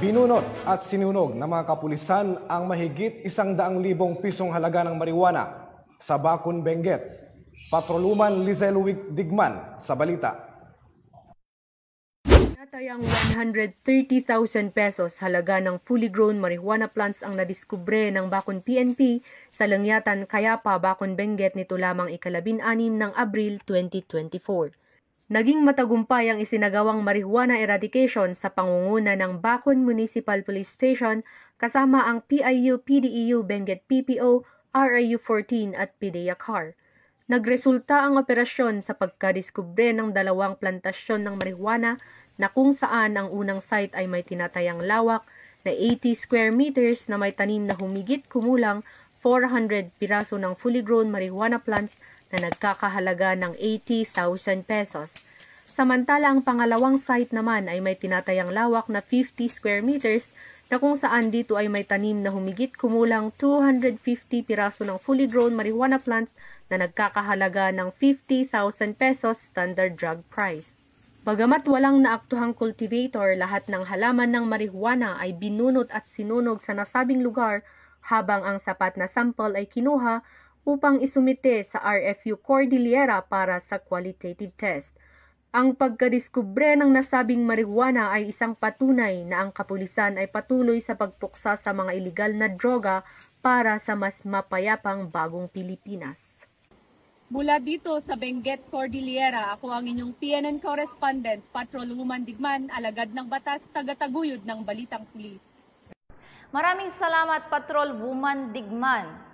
Binunot at sinunog ng mga kapulisan ang mahigit 100,000 pisong halaga ng marijuana sa Bacon, Benguet. Patroluman Lizelle Digman sa balita. Natayang 130,000 pesos halaga ng fully grown marijuana plants ang nadiskubre ng Bacon PNP sa Langyatan, Cayapa, Bacon, Benguet nito lamang ika-16 ng Abril 2024. Naging matagumpay ang isinagawang marijuana eradication sa pangunguna ng Bacon Municipal Police Station kasama ang PIU, PDEU, Benguet PPO, RIU 14 at PDEA CAR. Nagresulta ang operasyon sa pagkadiskubre ng 2 plantasyon ng marijuana na kung saan ang unang site ay may tinatayang lawak na 80 square meters na may tanim na humigit kumulang 400 piraso ng fully grown marijuana plants na nagkakahalaga ng 80,000 pesos. Samantala ang pangalawang site naman ay may tinatayang lawak na 50 square meters na kung saan dito ay may tanim na humigit kumulang 250 piraso ng fully grown marijuana plants na nagkakahalaga ng 50,000 pesos standard drug price. Bagamat walang naaktuhang cultivator, lahat ng halaman ng marijuana ay binunot at sinunog sa nasabing lugar habang ang sapat na sample ay kinuha upang isumite sa RFU Cordillera para sa qualitative test. Ang pagkadiskubre ng nasabing marijuana ay isang patunay na ang kapulisan ay patuloy sa pagpuksa sa mga iligal na droga para sa mas mapayapang bagong Pilipinas. Mula dito sa Benguet Cordillera, ako ang inyong PNN correspondent, Patroluman Digman, alagad ng batas, tagataguyod ng Balitang Pulis. Maraming salamat, Patrolwoman Digman.